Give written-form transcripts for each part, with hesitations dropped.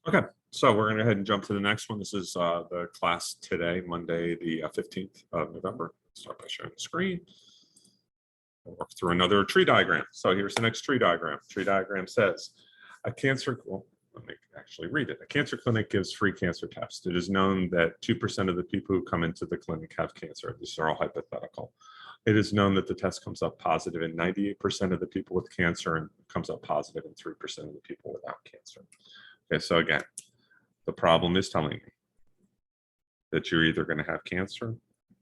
Okay, so we're going to go ahead and jump to the next one. This is the class today, Monday, the 15th of November. Start by sharing the screen. We'll work through another tree diagram. So here's the next tree diagram. Tree diagram says well, let me actually read it. A cancer clinic gives free cancer tests. It is known that 2% of the people who come into the clinic have cancer. These are all hypothetical. It is known that the test comes up positive in 98% of the people with cancer and comes up positive in 3% of the people without cancer. Okay, so again, the problem is telling me that you're either going to have cancer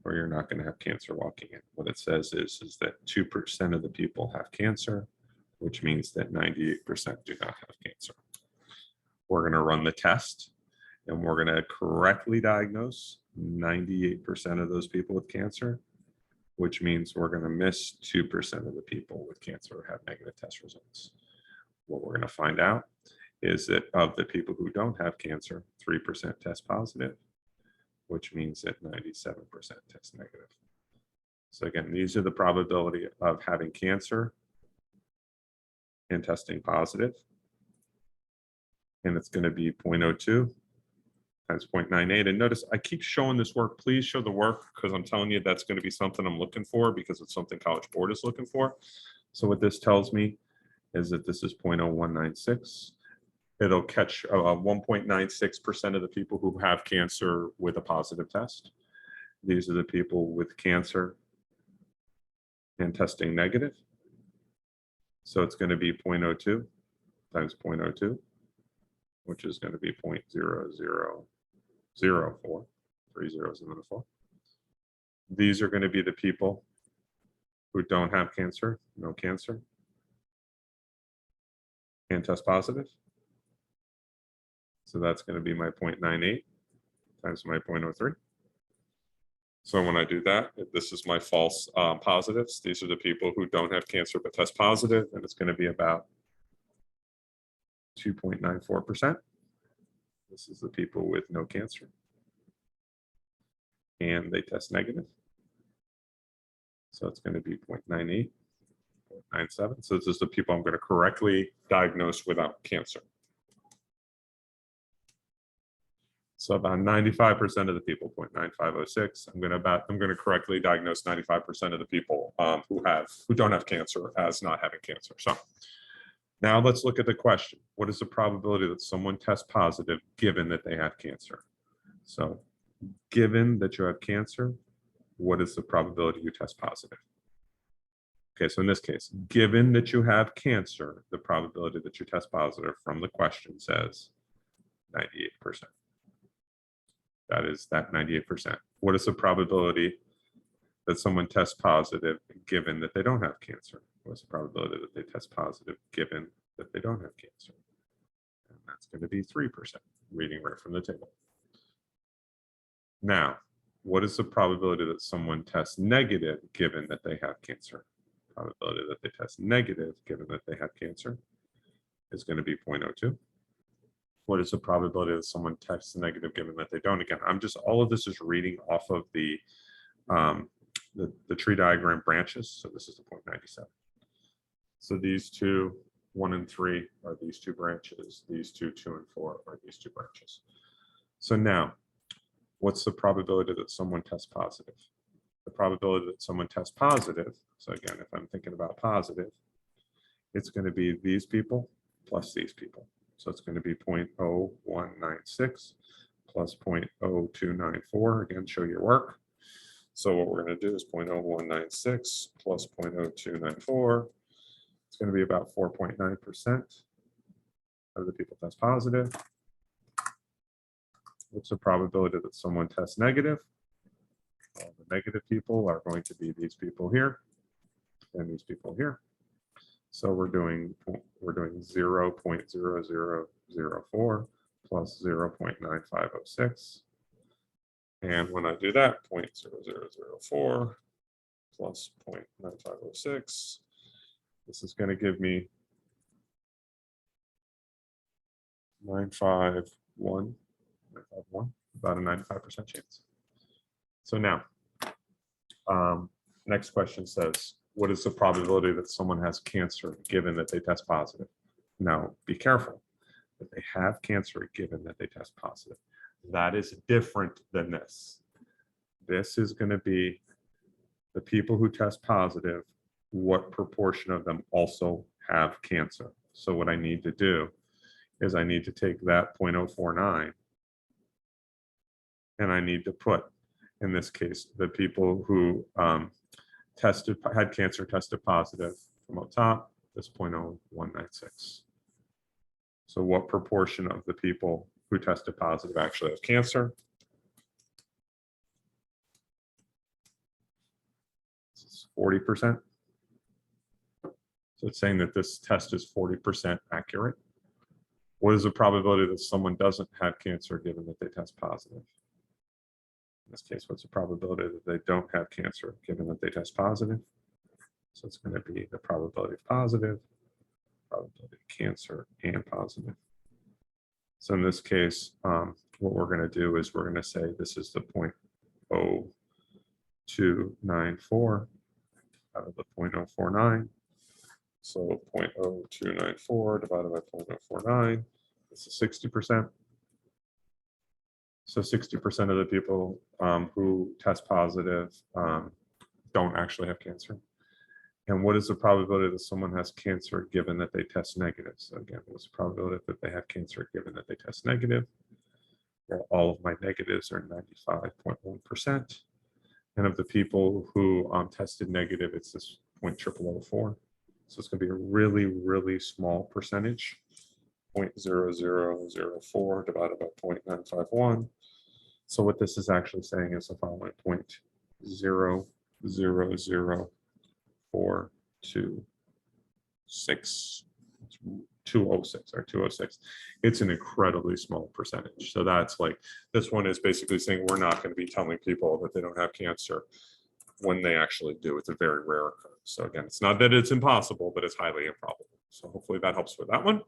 or you're not going to have cancer walking in. What it says is that 2% of the people have cancer, which means that 98% do not have cancer. We're going to run the test and we're going to correctly diagnose 98% of those people with cancer, which means we're going to miss 2% of the people with cancer who have negative test results. What we're going to find out is that of the people who don't have cancer, 3% test positive, which means that 97% test negative. So again, these are the probability of having cancer and testing positive. And it's going to be 0.02 times 0.98. And notice I keep showing this work. Please show the work because I'm telling you that's going to be something I'm looking for because it's something College Board is looking for. So what this tells me is that this is 0.0196. It'll catch 1.96% of the people who have cancer with a positive test. These are the people with cancer and testing negative. So it's going to be 0.02 times 0.02, which is going to be 0.0004, 3 zeros and then a 4. These are going to be the people who don't have cancer, no cancer, and test positive. So that's going to be my 0.98 times my 0.03. So when I do that, this is my false positives. These are the people who don't have cancer but test positive, and it's going to be about 2.94%. This is the people with no cancer, and they test negative. So it's going to be 0.98, 0.97. So this is the people I'm going to correctly diagnose without cancer. So about 95% of the people, 0.9506, I'm going to correctly diagnose 95% of the people who don't have cancer as not having cancer. So now let's look at the question. What is the probability that someone tests positive given that they have cancer? So given that you have cancer, what is the probability you test positive? Okay, so in this case, given that you have cancer, the probability that you test positive from the question says 98%. That is that 98%. What is the probability that someone tests positive given that they don't have cancer? What's the probability that they test positive given that they don't have cancer? And that's going to be 3%, reading right from the table. Now, what is the probability that someone tests negative given that they have cancer? Probability that they test negative given that they have cancer is going to be 0.02. What is the probability that someone tests negative given that they don't? Again, all of this is reading off of the tree diagram branches. So this is the 0.97. So these two, 1 and 3, are these two branches. These two, 2 and 4, are these two branches. So now, what's the probability that someone tests positive? The probability that someone tests positive, so again, if I'm thinking about positive, it's going to be these people plus these people. So it's going to be 0.0196 plus 0.0294. Again, show your work. So what we're going to do is 0.0196 plus 0.0294. It's going to be about 4.9% of the people test positive. What's the probability that someone tests negative? Well, the negative people are going to be these people here and these people here. So we're doing 0.0004 plus 0.9506. And when I do that, 0.0004 plus 0.9506, this is going to give me 951, about a 95% chance. So now, next question says, what is the probability that someone has cancer given that they test positive? Now, be careful. If they have cancer given that they test positive. That is different than this. This is going to be the people who test positive, what proportion of them also have cancer. So what I need to do is I need to take that 0.049 and I need to put, in this case, the people who had cancer, tested positive from up top, this 0.0196. So what proportion of the people who tested positive actually have cancer? This is 40%. So it's saying that this test is 40% accurate. What is the probability that someone doesn't have cancer given that they test positive? In this case, what's the probability that they don't have cancer given that they test positive? So it's going to be the probability of positive, probability of cancer, and positive. So in this case, what we're going to do is we're going to say this is the 0.0294 out of the 0.049. So 0.0294 divided by 0.049, this is 60%. So 60% of the people who test positive don't actually have cancer. And what is the probability that someone has cancer given that they test negative? So again, what's the probability that they have cancer given that they test negative? Well, all of my negatives are 95.1%. And of the people who tested negative, it's this 0.0004. So it's going to be a really, really small percentage, 0.0004 divided by 0.951. So what this is actually saying is the following: 0.000426, 206 or 206. It's an incredibly small percentage. So that's like, this one is basically saying we're not going to be telling people that they don't have cancer when they actually do. It's a very rare occurrence. So again, it's not that it's impossible, but it's highly improbable. So hopefully that helps with that one.